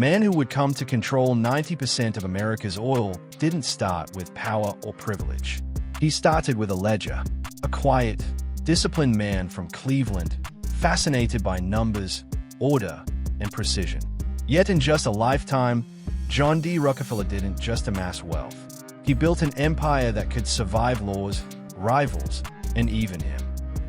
man who would come to control 90% of America's oil didn't start with power or privilege. He started with a ledger, a quiet, disciplined man from Cleveland, fascinated by numbers, order, and precision. Yet in just a lifetime, John D. Rockefeller didn't just amass wealth. He built an empire that could survive laws, rivals, and even him.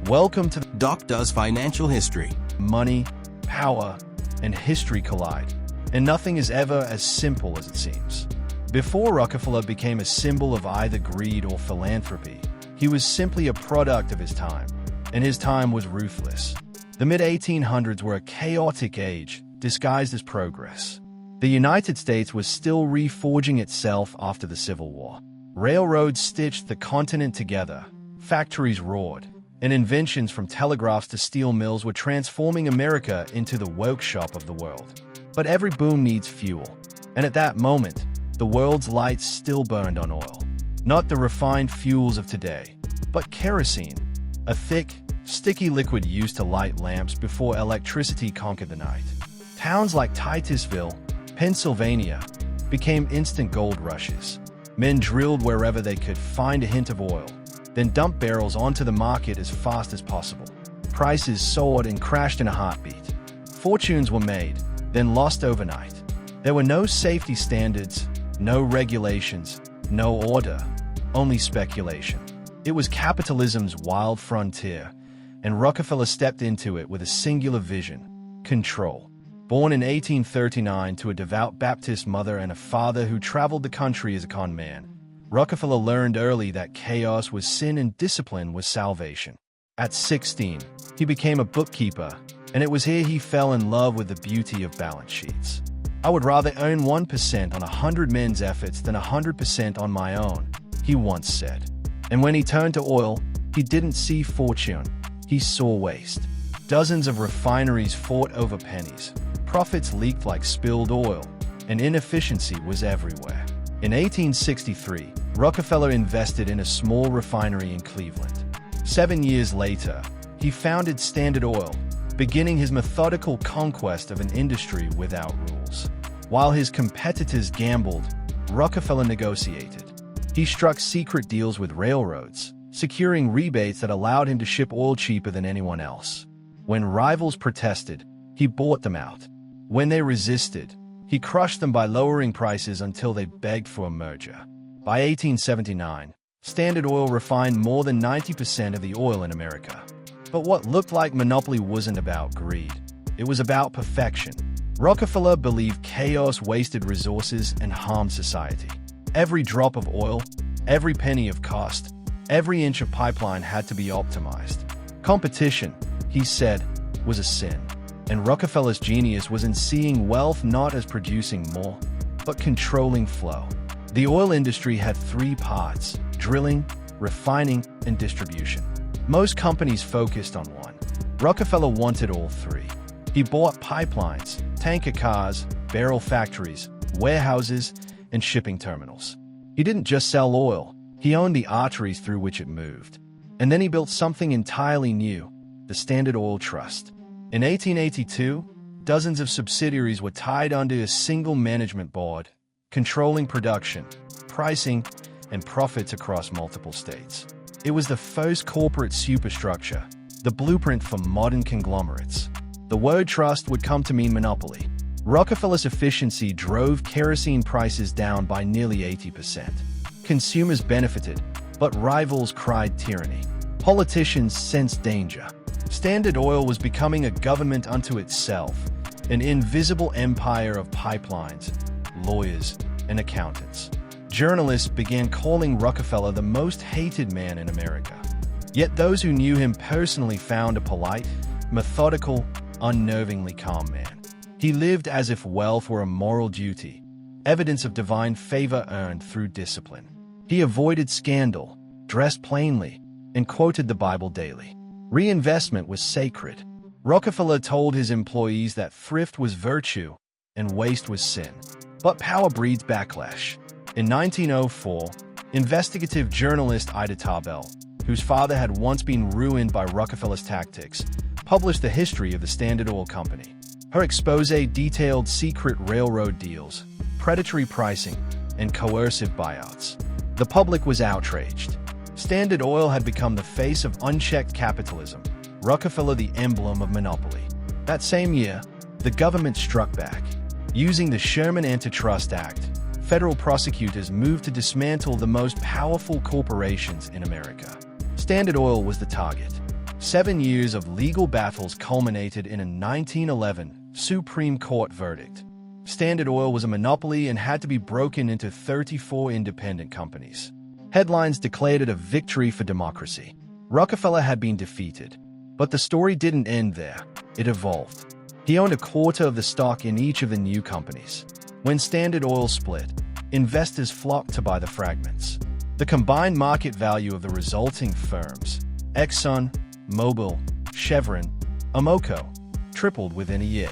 Welcome to Doc Does Financial History. Money, power, and history collide, and nothing is ever as simple as it seems. Before Rockefeller became a symbol of either greed or philanthropy, he was simply a product of his time, and his time was ruthless. The mid-1800s were a chaotic age, disguised as progress. The United States was still reforging itself after the Civil War. Railroads stitched the continent together, factories roared, and inventions from telegraphs to steel mills were transforming America into the workshop of the world. But every boom needs fuel, and at that moment, the world's lights still burned on oil. Not the refined fuels of today, but kerosene, a thick, sticky liquid used to light lamps before electricity conquered the night. Towns like Titusville, Pennsylvania, became instant gold rushes. Men drilled wherever they could find a hint of oil, then dumped barrels onto the market as fast as possible. Prices soared and crashed in a heartbeat. Fortunes were made, then lost overnight. There were no safety standards, no regulations, no order, only speculation. It was capitalism's wild frontier, and Rockefeller stepped into it with a singular vision: control. Born in 1839 to a devout Baptist mother and a father who traveled the country as a con man, Rockefeller learned early that chaos was sin and discipline was salvation. At 16, he became a bookkeeper, and it was here he fell in love with the beauty of balance sheets. "I would rather earn 1% on 100 men's efforts than 100% on my own," he once said. And when he turned to oil, he didn't see fortune, he saw waste. Dozens of refineries fought over pennies. Profits leaked like spilled oil, and inefficiency was everywhere. In 1863, Rockefeller invested in a small refinery in Cleveland. 7 years later, he founded Standard Oil, beginning his methodical conquest of an industry without rules. While his competitors gambled, Rockefeller negotiated. He struck secret deals with railroads, securing rebates that allowed him to ship oil cheaper than anyone else. When rivals protested, he bought them out. When they resisted, he crushed them by lowering prices until they begged for a merger. By 1879, Standard Oil refined more than 90% of the oil in America. But what looked like monopoly wasn't about greed. It was about perfection. Rockefeller believed chaos wasted resources and harmed society. Every drop of oil, every penny of cost, every inch of pipeline had to be optimized. Competition, he said, was a sin. And Rockefeller's genius was in seeing wealth not as producing more, but controlling flow. The oil industry had three parts: drilling, refining, and distribution. Most companies focused on one. Rockefeller wanted all three. He bought pipelines, tanker cars, barrel factories, warehouses, and shipping terminals. He didn't just sell oil, he owned the arteries through which it moved. And then he built something entirely new: the Standard Oil Trust. In 1882, dozens of subsidiaries were tied under a single management board, controlling production, pricing, and profits across multiple states. It was the first corporate superstructure, the blueprint for modern conglomerates. The word trust would come to mean monopoly. Rockefeller's efficiency drove kerosene prices down by nearly 80%. Consumers benefited, but rivals cried tyranny. Politicians sensed danger. Standard Oil was becoming a government unto itself, an invisible empire of pipelines, lawyers, and accountants. Journalists began calling Rockefeller the most hated man in America. Yet those who knew him personally found a polite, methodical, unnervingly calm man. He lived as if wealth were a moral duty, evidence of divine favor earned through discipline. He avoided scandal, dressed plainly, and quoted the Bible daily. Reinvestment was sacred. Rockefeller told his employees that thrift was virtue and waste was sin. But power breeds backlash. In 1904, investigative journalist Ida Tarbell, whose father had once been ruined by Rockefeller's tactics, published the history of the Standard Oil Company. Her expose detailed secret railroad deals, predatory pricing, and coercive buyouts. The public was outraged. Standard Oil had become the face of unchecked capitalism, Rockefeller the emblem of monopoly. That same year, the government struck back. Using the Sherman Antitrust Act, federal prosecutors moved to dismantle the most powerful corporations in America. Standard Oil was the target. 7 years of legal battles culminated in a 1911 Supreme Court verdict. Standard Oil was a monopoly and had to be broken into 34 independent companies. Headlines declared it a victory for democracy. Rockefeller had been defeated. But the story didn't end there. It evolved. He owned a quarter of the stock in each of the new companies. When Standard Oil split, investors flocked to buy the fragments. The combined market value of the resulting firms, Exxon, Mobil, Chevron, Amoco, tripled within a year.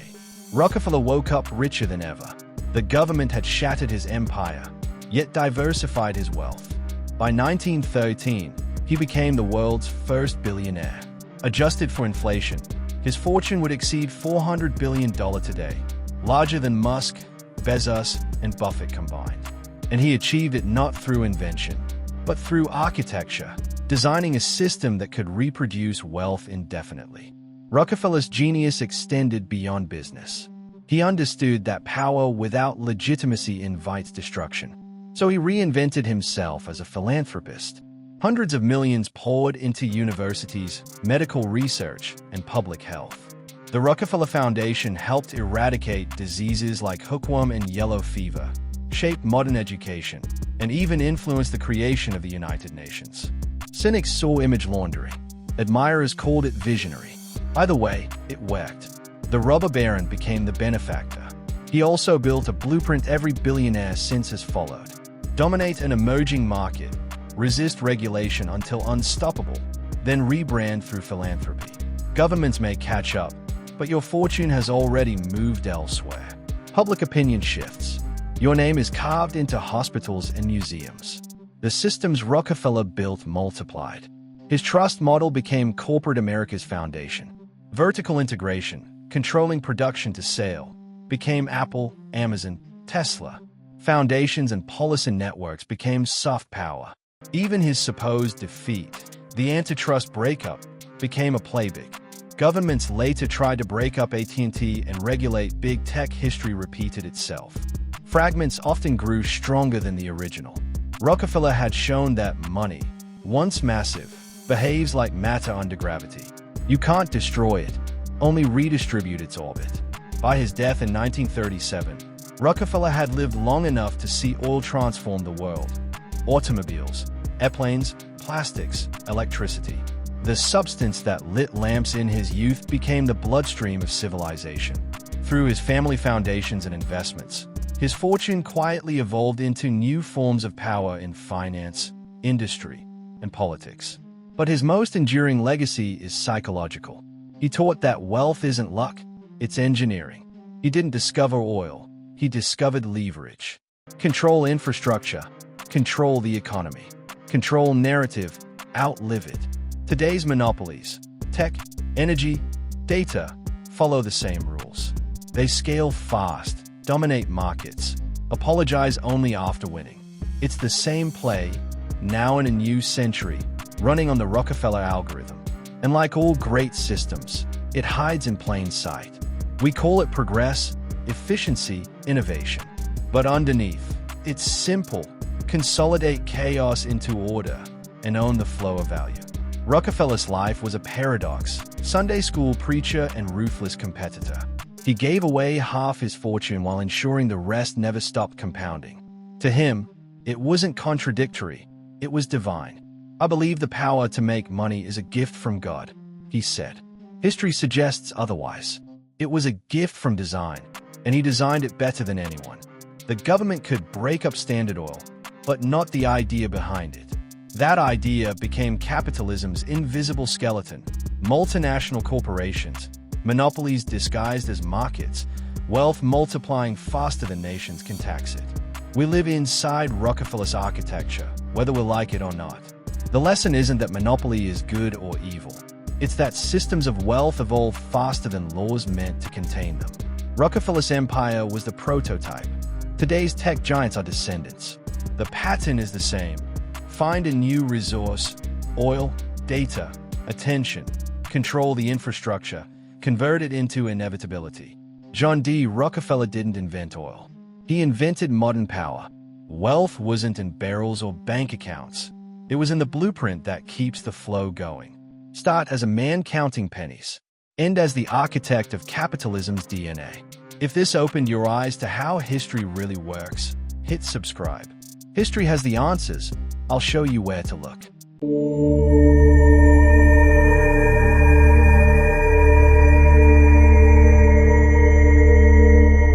Rockefeller woke up richer than ever. The government had shattered his empire, yet diversified his wealth. By 1913, he became the world's first billionaire. Adjusted for inflation, his fortune would exceed $400 billion today, larger than Musk, Bezos, and Buffett combined. And he achieved it not through invention, but through architecture, designing a system that could reproduce wealth indefinitely. Rockefeller's genius extended beyond business. He understood that power without legitimacy invites destruction. So he reinvented himself as a philanthropist. Hundreds of millions poured into universities, medical research, and public health. The Rockefeller Foundation helped eradicate diseases like hookworm and yellow fever, shaped modern education, and even influenced the creation of the United Nations. Cynics saw image laundering. Admirers called it visionary. Either way, it worked. The robber baron became the benefactor. He also built a blueprint every billionaire since has followed. Dominate an emerging market, resist regulation until unstoppable, then rebrand through philanthropy. Governments may catch up, but your fortune has already moved elsewhere. Public opinion shifts. Your name is carved into hospitals and museums. The systems Rockefeller built multiplied. His trust model became corporate America's foundation. Vertical integration, controlling production to sale, became Apple, Amazon, Tesla. Foundations and policy networks became soft power. Even his supposed defeat, the antitrust breakup, became a playbook. Governments later tried to break up AT&T and regulate big tech. History repeated itself. Fragments often grew stronger than the original. Rockefeller had shown that money, once massive, behaves like matter under gravity. You can't destroy it, only redistribute its orbit. By his death in 1937, Rockefeller had lived long enough to see oil transform the world. Automobiles, airplanes, plastics, electricity. The substance that lit lamps in his youth became the bloodstream of civilization. Through his family foundations and investments, his fortune quietly evolved into new forms of power in finance, industry, and politics. But his most enduring legacy is psychological. He taught that wealth isn't luck, it's engineering. He didn't discover oil, he discovered leverage. Control infrastructure, control the economy. Control narrative, outlive it. Today's monopolies, tech, energy, data, follow the same rules. They scale fast, dominate markets, apologize only after winning. It's the same play, now in a new century, running on the Rockefeller algorithm. And like all great systems, it hides in plain sight. We call it progress, efficiency, innovation. But underneath, it's simple. Consolidate chaos into order and own the flow of value. Rockefeller's life was a paradox, Sunday school preacher and ruthless competitor. He gave away half his fortune while ensuring the rest never stopped compounding. To him, it wasn't contradictory, it was divine. I believe the power to make money is a gift from God, he said. History suggests otherwise. It was a gift from design, and he designed it better than anyone. The government could break up Standard Oil, but not the idea behind it. That idea became capitalism's invisible skeleton. Multinational corporations, monopolies disguised as markets, wealth multiplying faster than nations can tax it. We live inside Rockefeller's architecture, whether we like it or not. The lesson isn't that monopoly is good or evil. It's that systems of wealth evolve faster than laws meant to contain them. Rockefeller's empire was the prototype. Today's tech giants are descendants. The pattern is the same. Find a new resource, oil, data, attention, control the infrastructure, convert it into inevitability. John D. Rockefeller didn't invent oil. He invented modern power. Wealth wasn't in barrels or bank accounts. It was in the blueprint that keeps the flow going. Start as a man counting pennies. End as the architect of capitalism's DNA. If this opened your eyes to how history really works, hit subscribe. History has the answers. I'll show you where to look.